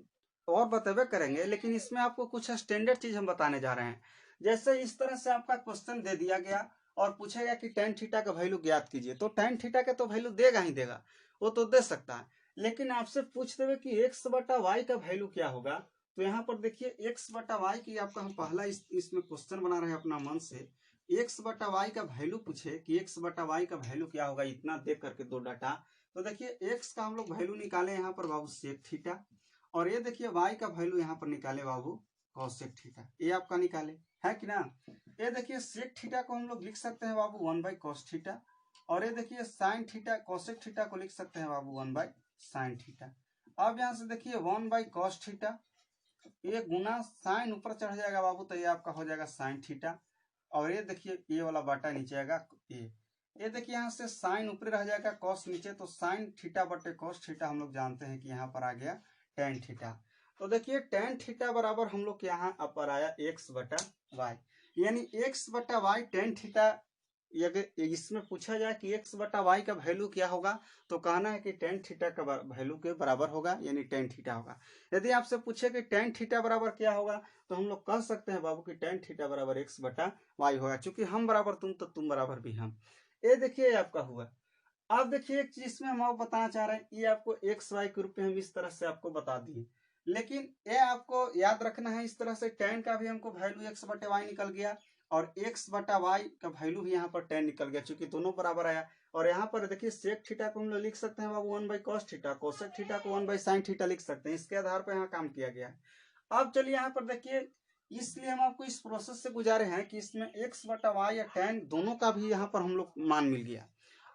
और बतेबे करेंगे, लेकिन इसमें आपको कुछ स्टैंडर्ड चीज हम बताने जा रहे हैं। जैसे इस तरह से आपका क्वेश्चन दे दिया गया और पूछेगा कि tan थीटा का वैल्यू ज्ञात कीजिए, तो tan थीटा का तो वैल्यू देगा ही देगा, वो तो दे सकता है, लेकिन आपसे पूछ देवे कि x बटा वाई का वैल्यू क्या होगा। तो यहाँ पर देखिए x बटा वाई की आपका हम पहला इसमें क्वेश्चन बना रहे हैं अपना मन से। x बटा वाई का वैल्यू पूछे कि x बटा वाई का वैल्यू क्या होगा, इतना देख करके दो डाटा। तो देखिए x का हम लोग वैल्यू निकाले यहाँ पर बाबू सेक थीटा, और ये देखिए y का वैल्यू यहाँ पर निकाले बाबू कॉसेक थीटा, ये आपका निकाले है कि ना। ये देखिए सेक थीटा को हम लोग लिख सकते हैं बाबू 1 बाई कॉस थीटा, और ये देखिए साइन थीटा कॉसेक थीटा को लिख सकते हैं बाबू 1 बाई साइन थीटा। अब यहाँ से देखिए 1 बाई कॉस थीटा, ये गुना साइन ऊपर चढ़ जाएगा बाबू, तो ये आपका हो जाएगा साइन थीटा, और ये देखिए ये वाला बाटा नीचे आएगा, ये देखिए यहाँ से साइन ऊपर रह जाएगा, कॉस नीचे, तो साइन थीटा बटे कॉस थीटा हम लोग जानते हैं कि यहाँ पर आ गया टेन थीटा। तो देखिए टेन थीटा बराबर हम लोग यहाँ पर आया एक्स बटा वाई, यानी एक्स बटा वाई टेन थीटा। अगर इसमें पूछा जाए कि एक्स बटा वाई का वैल्यू क्या होगा, तो कहना है कि टेन थीटा का वैल्यू के बराबर होगा, यानी टेन थीटा होगा। यदि आपसे पूछे कि टेन थीटा बराबर क्या होगा, तो हम लोग कह सकते हैं बाबू कि टेन थीटा बराबर एक्स बटा वाई होगा, चूंकि हम बराबर तुम तो तुम बराबर भी हम। ये देखिए आपका हुआ। अब देखिए एक चीज इसमें हम आपको बताना चाह रहे हैं, ये आपको एक्स वाई के रूप में हम इस तरह से आपको बता दिए, लेकिन ये आपको याद रखना है इस तरह से टेन का भी हमको वैल्यू एक्स बटे वाई निकल गया, और एक्स बटा वाई का वैल्यू भी यहाँ पर टेन निकल गया, चूंकि दोनों बराबर आया। और यहाँ पर देखिए सेक थीटा को हम लोग लिख सकते हैं बाबू one by cos theta, cosec theta को वन बाई साइन थीटा लिख सकते हैं, इसके आधार पर यहाँ काम किया गया है। अब चलिए यहाँ पर देखिए, इसलिए हम आपको इस प्रोसेस से गुजारे हैं कि इसमें एक्स बटा वाई या टेन दोनों का भी यहाँ पर हम लोग मान मिल गया।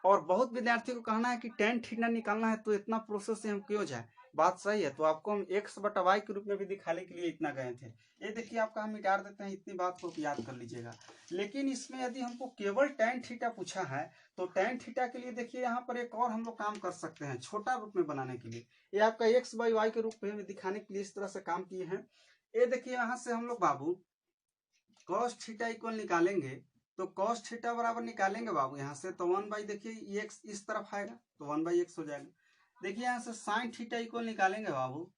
और बहुत विद्यार्थी को कहना है कि टेन थीटा निकालना है तो इतना प्रोसेस से हम क्यों जाए, बात सही है, तो आपको हम एक्स बटा वाई के रूप में भी दिखाने के लिए इतना गए थे। ये देखिए आपका हम मिटा देते हैं, इतनी बात को याद कर लीजिएगा। लेकिन इसमें यदि हमको केवल टेन थीटा पूछा है, तो टेन थीटा के लिए देखिए यहाँ पर एक और हम लोग काम कर सकते हैं छोटा रूप में बनाने के लिए। ये आपका एक्स बाई वाई के रूप में दिखाने के लिए इस तरह से काम किए हैं। ये देखिए यहाँ से हम लोग बाबू कॉस थीटा इक्वल निकालेंगे, तो कॉस थीटा बराबर निकालेंगे बाबू यहाँ से, तो वन बाई देखिए एक्स इस तरफ आएगा तो वन बाई एक्स हो जाएगा। देखिए यहाँ से साइन थीटा इक्वल निकालेंगे बाबू,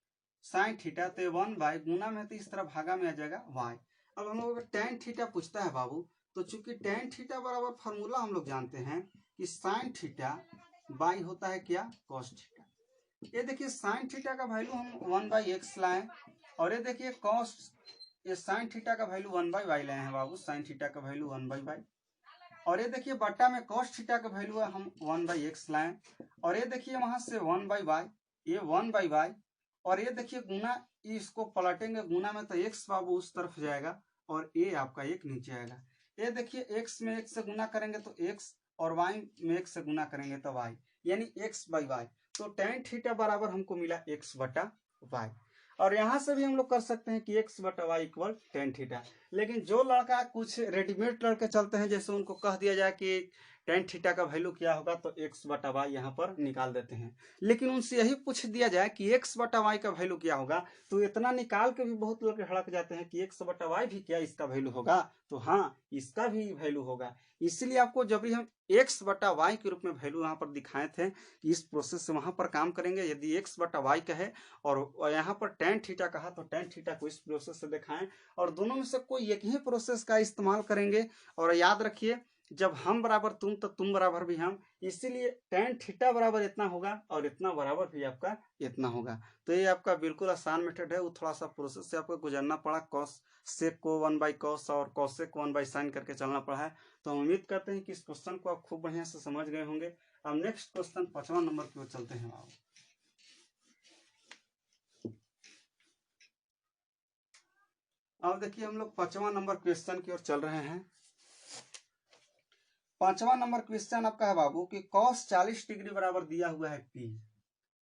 साइन थीटा तो वन बाई गुना में तो इस तरफ भागा में आ जाएगा वाई। अब हम लोग टेन थीटा पूछता है बाबू, तो चूंकि टेन थीटा बराबर फॉर्मूला हम लोग जानते हैं कि साइन थीटा बाई होता है क्या, कॉस थीटा। ये देखिए साइन थीटा का वैल्यू हम वन बाई एक्स लाए, और ये देखिए कॉस, ये साइन थीटा का वैल्यू वन बाई वाई लाए हैं बाबू, साइन थीटा का वैल्यू वन बाई वाई। और ये देखिए बट्टा में कॉस थीटा का वैल्यू है हम वन बाई एक्स लाए, और ये देखिए वहां से वन बाई वाई, ये वन बाई वाई, और ये देखिए गुना, इसको पलटेंगे गुना में तो एक्स बाबू उस तरफ जाएगा और ये आपका एक नीचे आएगा। ये देखिए एक्स में एक्स से गुना करेंगे तो एक्स, और वाई में एक्स से गुना करेंगे तो वाई, यानी एक्स बाई वाई। तो टेन थीटा बराबर हमको मिला एक्स बटा वाई। और यहां से भी हम लोग कर सकते हैं कि एक्स बटा वाई इक्वल टेन थीटा। लेकिन जो लड़का कुछ रेडीमेड लड़के चलते हैं, जैसे उनको कह दिया जाए कि टेन थीटा का वैल्यू क्या होगा, तो एक्स बटा वाई यहाँ पर निकाल देते हैं। लेकिन उनसे यही पूछ दिया जाए कि एक्स बटा वाई का वैल्यू क्या होगा, तो इतना निकाल के भी बहुत लोग हड़क जाते हैं कि एक्स बटा वाई भी क्या इसका वैल्यू होगा, तो हाँ इसका भी वैल्यू होगा। इसलिए आपको जब भी हम एक्स बटा वाई के रूप में वैल्यू यहाँ पर दिखाए थे, कि इस प्रोसेस से वहां पर काम करेंगे। यदि एक्स बटा वाई कहे और यहाँ पर टेन थीटा कहा, तो टेन थीटा को इस प्रोसेस से दिखाएं, और दोनों में से कोई एक ही प्रोसेस का इस्तेमाल करेंगे। और याद रखिए, जब हम बराबर तुम तो तुम बराबर भी हम, इसीलिए टेन थीटा बराबर इतना होगा और इतना बराबर भी आपका इतना होगा। तो ये आपका बिल्कुल आसान मेथड है, वो थोड़ा सा प्रोसेस से आपको गुजरना पड़ा, कॉस सेक को वन बाई कॉस और कॉसेक को वन बाई साइन करके चलना पड़ा है। तो हम उम्मीद करते हैं कि इस क्वेश्चन को आप खूब बढ़िया से समझ गए होंगे। अब नेक्स्ट क्वेश्चन 5वां नंबर की ओर चलते हैं। अब देखिए हम लोग 5वां नंबर क्वेश्चन की ओर चल रहे हैं। 5वां नंबर क्वेश्चन आपका है बाबू कि cos 40 डिग्री बराबर दिया हुआ है P।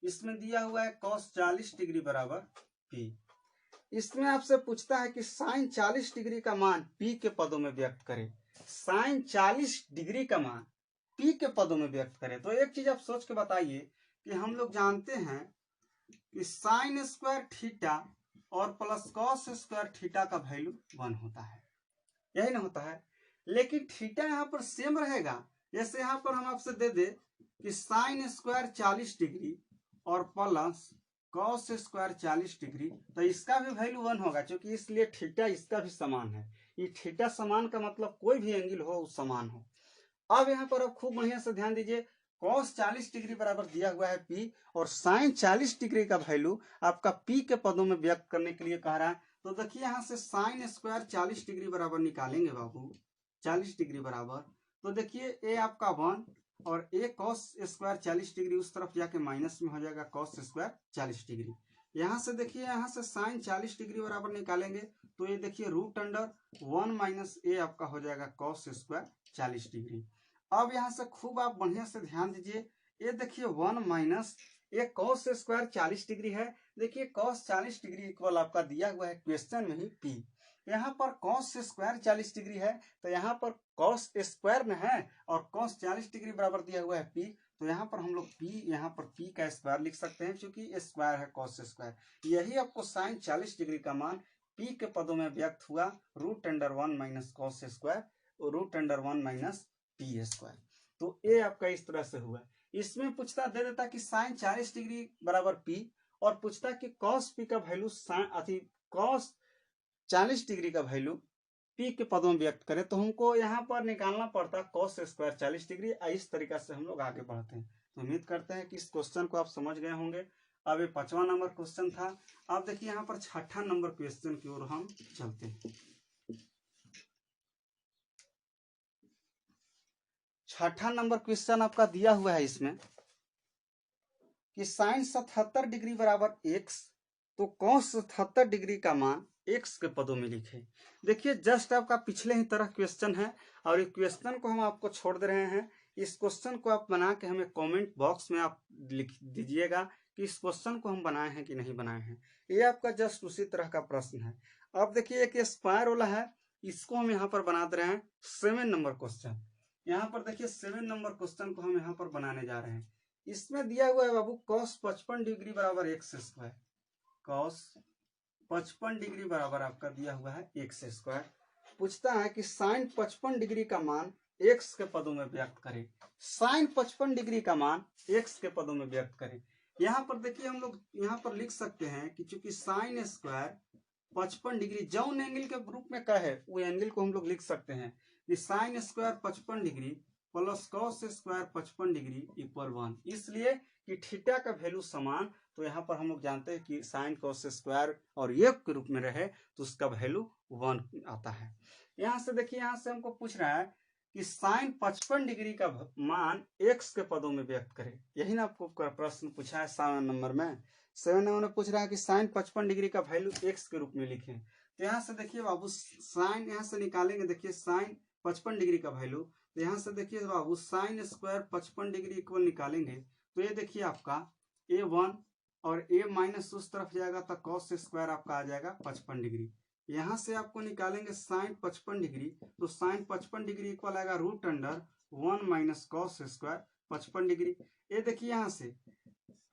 इसमें दिया हुआ है cos 40 डिग्री बराबर P। इसमें आपसे पूछता है कि साइन 40 डिग्री का मान P के पदों में व्यक्त करें। साइन 40 डिग्री का मान P के पदों में व्यक्त करें। तो एक चीज आप सोच के बताइए कि हम लोग जानते हैं कि साइन स्क्वायर थीटा और प्लस कॉस स्क्वायर थीटा का वैल्यू 1 होता है, यही ना होता है। लेकिन थीटा यहाँ पर सेम रहेगा। जैसे यहाँ पर हम आपसे दे दे कि साइन स्क्वायर 40 डिग्री और प्लस कॉस स्क्वायर 40 डिग्री, तो इसका भी वैल्यू 1 होगा, क्योंकि इसलिए थीटा इसका भी समान है। ये थीटा समान का मतलब कोई भी एंगल हो वो समान हो। अब यहाँ पर आप खूब बढ़िया से ध्यान दीजिए, कॉस 40 डिग्री बराबर दिया हुआ है P, और साइन 40 डिग्री का वैल्यू आपका P के पदों में व्यक्त करने के लिए कह रहा है। तो देखिए यहाँ से साइन स्क्वायर 40 डिग्री बराबर निकालेंगे बाबू, 40 डिग्री बराबर, तो देखिए ए आपका 1 और ए कॉस स्क्वायर 40 डिग्री उस तरफ जाके माइनस में हो जाएगा कॉस स्क्वायर 40 डिग्री। यहाँ से देखिए यहाँ से साइन 40 डिग्री बराबर निकालेंगे, तो ये देखिए रूट अंडर 1 माइनस ए आपका हो जाएगा कॉस स्क्वायर 40 डिग्री। अब यहाँ से खूब आप बढ़िया से ध्यान दीजिए, ये देखिए 1 माइनस ये कॉस स्क्वायर 40 डिग्री है। देखिए कॉस 40 डिग्री इक्वल आपका दिया हुआ है क्वेश्चन में ही P। यहाँ पर कॉस स्क्वायर 40 डिग्री है, तो यहाँ पर कॉस स्क्वायर में है और कॉस 40 डिग्री बराबर दिया हुआ है पी, तो यहाँ पर हम लोग पी, यहाँ पर पी का स्क्वायर लिख सकते हैं क्योंकि स्क्वायर है कॉस स्क्वायर। यही आपको साइन 40 डिग्री का मान पी के पदों में व्यक्त हुआ √1 माइनस कॉस स्क्वायर और √1 माइनस पी स्क्वायर। तो ये आपका इस तरह से हुआ। इसमें पूछता दे देता कि साइन 40 डिग्री बराबर पी, और पूछता कि कॉस पी का वैल्यू कॉस 40 डिग्री का वैल्यू पी के पदों में व्यक्त करें, तो हमको यहाँ पर निकालना पड़ता कॉस स्क्वायर 40 डिग्री। इस तरीका से हम लोग आगे बढ़ते हैं। तो उम्मीद करते हैं कि इस क्वेश्चन को आप समझ गए होंगे। अब ये 5वां नंबर क्वेश्चन था। अब देखिए यहाँ पर 6ठा नंबर क्वेश्चन की ओर हम चलते हैं। 6ठा नंबर क्वेश्चन आपका दिया हुआ है इसमें कि साइन 77 डिग्री बराबर x, तो कॉस 77 डिग्री का मान x के पदों में लिखे। देखिए जस्ट आपका पिछले ही तरह क्वेश्चन है और इस क्वेश्चन को हम आपको छोड़ दे रहे हैं। इस क्वेश्चन को आप बना के हमें कमेंट बॉक्स में आप लिख दीजिएगा कि इस क्वेश्चन को हम बनाए हैं कि नहीं बनाए हैं। ये आपका जस्ट उसी तरह का प्रश्न है। अब देखिए एक स्क्वायर वाला है, इसको हम यहाँ पर बना दे रहे हैं 7 नंबर क्वेश्चन। यहाँ पर देखिए 7 नंबर क्वेश्चन को हम यहाँ पर बनाने जा रहे हैं। इसमें दिया हुआ है बाबू कॉस 55 डिग्री बराबर एक्स स्क्वायर। कॉस 55 डिग्री बराबर आपका दिया हुआ है एक्स स्क्वायर। पूछता है कि साइन 55 डिग्री का मान एक्स के पदों में व्यक्त करें। साइन 55 डिग्री का मान एक्स के पदों में व्यक्त करें। यहाँ पर देखिए हम लोग यहाँ पर लिख सकते हैं कि चूंकि साइन स्क्वायर 55 डिग्री जौन एंगल के रूप में क्या है वो एंगल को हम लोग लिख सकते हैं कि sine square 55 degree plus cos square 55 degree equal 1, इसलिए कि थीटा का वैल्यू समान। तो यहाँ पर हम लोग जानते हैं कि साइन कॉस स्क्वायर और ये के रूप में रहे तो उसका वैल्यू 1 आता है। यहाँ से देखिए यहाँ से हमको पूछ रहा है कि साइन 55 डिग्री का मान x के पदों में व्यक्त करें। यही ना आपको प्रश्न पूछा है 7 नंबर में। 7 नंबर में पूछ रहा है कि साइन 55 डिग्री का वैल्यू x के रूप में लिखें। तो यहाँ से देखिए बाबू साइन यहाँ से निकालेंगे, देखिए साइन 55 डिग्री का वैल्यू। तो यहाँ से देखिए बाबू साइन स्क्वायर 55 डिग्री इक्वल निकालेंगे तो ये देखिए आपका a1 और a माइनस उस तरफ जाएगा तो कॉस स्क्वायर आपका आ जाएगा 55 डिग्री। यहाँ से आपको निकालेंगे साइन 55 डिग्री, तो साइन 55 डिग्री इक्वल आएगा √1 माइनस कॉस स्क्वायर 55 डिग्री। ये देखिए यहाँ से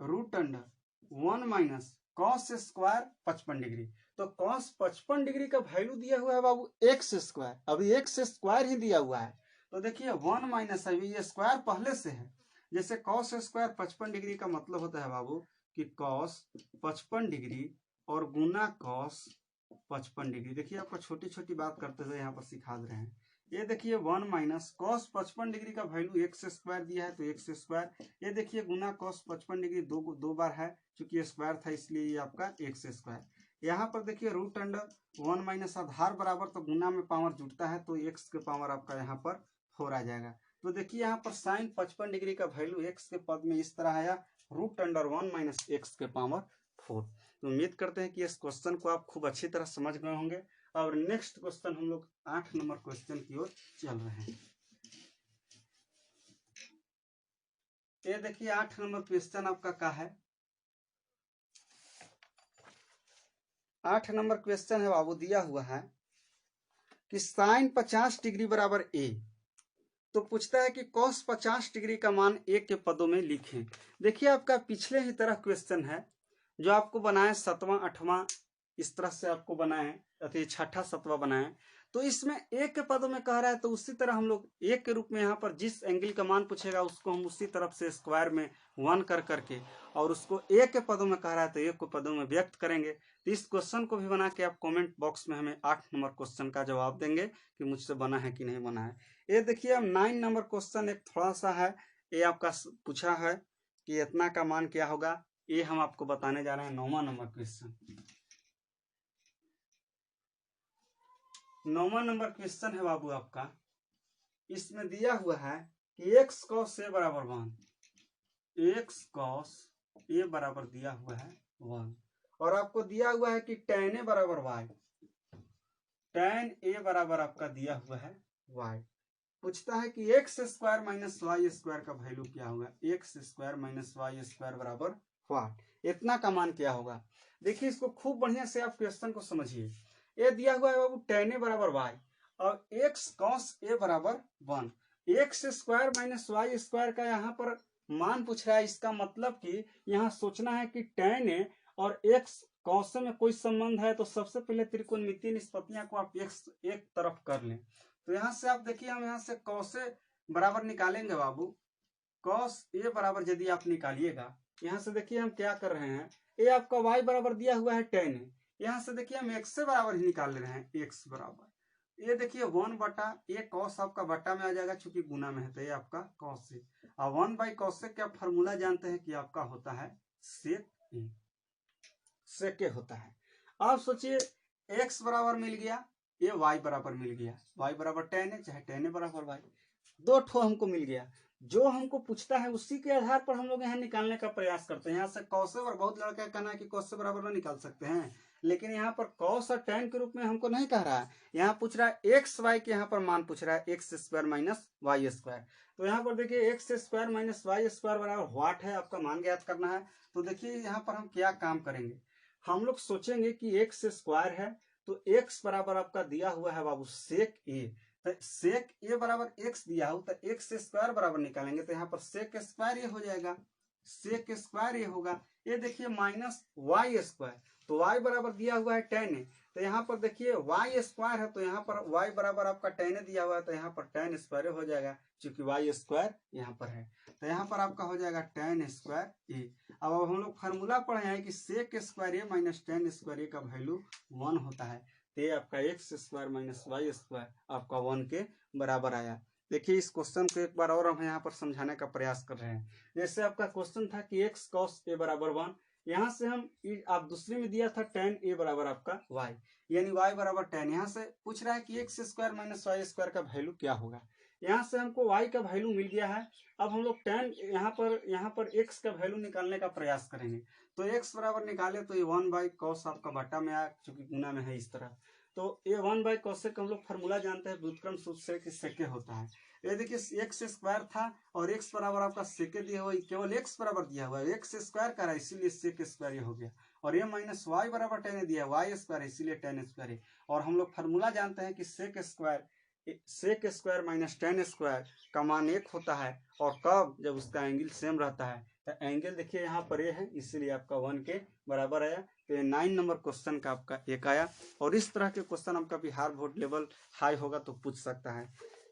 √1 माइनस कॉस स्क्वायर 55 डिग्री। तो कॉस 55 डिग्री का वैल्यू दिया हुआ है बाबू एक्स स्क्वायर, अभी एक्स स्क्वायर ही दिया हुआ है। तो देखिए 1 माइनस अभी ये स्क्वायर पहले से है। जैसे कॉस स्क्वायर 55 डिग्री का मतलब होता है बाबू कि कॉस 55 डिग्री और गुना कॉस 55 डिग्री। देखिए आपको छोटी छोटी बात करते हुए यहाँ पर सिखा दे रहे हैं। ये देखिए 1 माइनस कॉस 55 डिग्री का वैल्यू एक्स स्क्वायर दिया है तो एक्स स्क्वायर। ये देखिए गुना कॉस 55 डिग्री दो बार है, चूंकि स्क्वायर था इसलिए ये आपका एक्स स्क्वायर। यहाँ पर देखिए √1 माइनस आधार बराबर तो गुना में पावर जुटता है तो एक्स के पावर आपका यहाँ पर 4 आ जाएगा। तो देखिए यहाँ पर साइन 55 डिग्री का वैल्यू एक्स के पद में इस तरह आया √1 माइनस एक्स के पावर 4। तो उम्मीद करते हैं कि इस क्वेश्चन को आप खूब अच्छी तरह समझ गए होंगे। और नेक्स्ट क्वेश्चन हम लोग 8 नंबर क्वेश्चन की ओर चल रहे हैं। ये देखिए 8 नंबर क्वेश्चन आपका क्या है। 8 नंबर क्वेश्चन है बाबू, दिया हुआ है कि साइन 50 डिग्री बराबर a, तो पूछता है कि कॉस 50 डिग्री का मान a के पदों में लिखें। देखिए आपका पिछले ही तरह क्वेश्चन है जो आपको बनाए 7वां 8वां इस तरह से आपको बनाए, अति 6ठा 7वां बनाए। तो इसमें a के पदों में कह रहा है तो उसी तरह हम लोग a के रूप में यहाँ पर जिस एंगल का मान पूछेगा उसको हम उसी तरफ से स्क्वायर में 1 कर करके और उसको a के पदों में कह रहा है तो a के पदों में व्यक्त करेंगे। तो इस क्वेश्चन को भी बना के आप कमेंट बॉक्स में हमें 8 नंबर क्वेश्चन का जवाब देंगे कि मुझसे बना है कि नहीं बना है। ये देखिए अब 9 नंबर क्वेश्चन एक थोड़ा सा है, ये आपका पूछा है कि इतना का मान क्या होगा, ये हम आपको बताने जा रहे हैं। 9वां नंबर क्वेश्चन, 9वां नंबर क्वेश्चन है बाबू आपका। इसमें दिया हुआ है कि x cos a बराबर 1, x cos a बराबर दिया हुआ है 1, और आपको दिया हुआ है कि tan a बराबर y, tan a बराबर आपका दिया हुआ है y। पूछता है कि x square minus y square का वैल्यू क्या होगा, x square minus y square बराबर वाट, इतना का मान क्या होगा। देखिए इसको खूब बढ़िया से आप क्वेश्चन को समझिए। ये दिया हुआ है बाबू tan a बराबर y और x cos a बराबर 1। X square minus y square का यहाँ पर मान पूछ रहा है। इसका मतलब कि यहाँ सोचना है कि tan a और x cos a में कोई संबंध है, तो सबसे पहले त्रिकोणमितीय निष्पत्तियां को आप एक तरफ कर लें। तो यहाँ से आप देखिए, हम यहाँ से cos a बराबर निकालेंगे बाबू। cos a बराबर यदि आप निकालिएगा, यहाँ से देखिए हम क्या कर रहे हैं, ये आपका y बराबर दिया हुआ है tan a, यहाँ से देखिए हम x से बराबर ही निकाल ले रहे हैं। x बराबर ये देखिए 1 बटा ये cos आपका बटा में आ जाएगा, चूंकि गुना में है तो ये आपका cos a, और 1 बाई cos a क्या फॉर्मूला जानते हैं कि आपका होता है sec a, sec a होता है। आप सोचिए x बराबर मिल गया, ये y बराबर मिल गया, y बराबर tan a चाहे tan a बराबर y, दो ठो हमको मिल गया। जो हमको पूछता है उसी के आधार पर हम लोग यहाँ निकालने का प्रयास करते हैं। यहाँ से cos और बहुत लड़का कहना है कि cos से बराबर ना निकाल सकते हैं, लेकिन यहाँ पर cos और tan के रूप में हमको नहीं कह रहा है। यहाँ पूछ रहा है एक्स वाई के यहाँ पर मान पूछ रहा है, x square minus y square. तो यहाँ पर देखिए x square minus y square बराबर व्हाट है, आपका मान ज्ञात करना है। तो देखिए यहाँ पर हम क्या काम करेंगे, हम लोग सोचेंगे कि एक्स स्क्वायर है तो एक्स बराबर आपका दिया हुआ है बाबू सेक ए, तो सेक ए बराबर एक्स दिया हो तो एक्स स्क्वायर बराबर निकालेंगे, तो यहाँ पर सेक स्क्वायर ये हो जाएगा, सेक स्क्वायर ये होगा। ये देखिए माइनस वाई स्क्वायर, तो वाई बराबर दिया हुआ है tan a, तो यहाँ पर देखिए वाई स्क्वायर है तो यहाँ पर वाई बराबर आपका tan a दिया हुआ है, तो यहाँ पर tan स्क्वायर हो जाएगा, क्योंकि वाई स्क्वायर यहाँ पर है, तो यहाँ पर आपका हो जाएगा tan स्क्वायर a। अब हम लोग फार्मूला पढ़े हैं कि sec square A minus tan square A का वैल्यू 1 होता है, तो ये आपका x square minus y square आपका 1 के बराबर आया। देखिए इस क्वेश्चन को एक बार और हम यहाँ पर समझाने का प्रयास कर रहे हैं। जैसे आपका क्वेश्चन था कि एक्स कॉस ए बराबर 1, यहाँ से हम आप दूसरे में दिया था tan a बराबर आपका y, यानी y बराबर tan, यहाँ से पूछ रहा है कि x square minus y square का वैल्यू क्या होगा। यहाँ से हमको y का वैल्यू मिल गया है। अब हम लोग tan यहाँ पर x का वैल्यू निकालने का प्रयास करेंगे, तो x बराबर निकाले तो ये 1 बाई कॉस आपका बटा में आया, चूंकि गुना में है इस तरह, तो ये 1 बाई कॉस का हम लोग फार्मूला जानते हैं व्युत्क्रम सूत्र से कि सेके होता है। ये देखिए एक्स स्क्वायर था और एक्स बराबर आपका सेके दिया हुआ, केवल एक्स बराबर दिया हुआ है, एक्स स्क्वायर का रहा है इसीलिए सेक स्क्वायर ये हो गया, और ये माइनस वाई बराबर tan दिया है, वाई स्क्वायर इसीलिए tan स्क्वायर है। और हम लोग फार्मूला जानते हैं कि sec square minus tan square का मान 1 होता है, और कब, जब उसका एंगल सेम रहता है। तो एंगल देखिए यहाँ पर ये है, इसीलिए आपका 1 के बराबर आया। तो ये 9 नंबर क्वेश्चन का आपका एक आया। और इस तरह के क्वेश्चन आपका बिहार बोर्ड लेवल हाई होगा तो पूछ सकता है,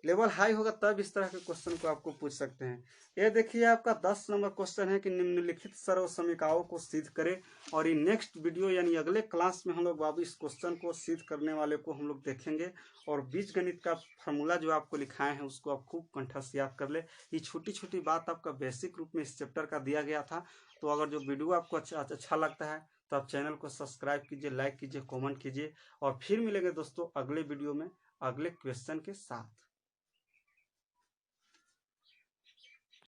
लेवल हाई होगा तब इस तरह के क्वेश्चन को आपको पूछ सकते हैं। ये देखिए आपका 10 नंबर क्वेश्चन है कि निम्नलिखित सर्व समीकरणों को सिद्ध करें। और ये नेक्स्ट वीडियो यानी अगले क्लास में हम लोग बाबू इस क्वेश्चन को सिद्ध करने वाले को हम लोग देखेंगे। और बीजगणित का फार्मूला जो आपको लिखाए हैं उसको आप खूब कंठस्थ याद कर ले। ये छोटी छोटी बात आपका बेसिक रूप में इस चैप्टर का दिया गया था। तो अगर जो वीडियो आपको अच्छा लगता है तो आप चैनल को सब्सक्राइब कीजिए, लाइक कीजिए, कमेंट कीजिए, और फिर मिलेंगे दोस्तों अगले वीडियो में अगले क्वेश्चन के साथ।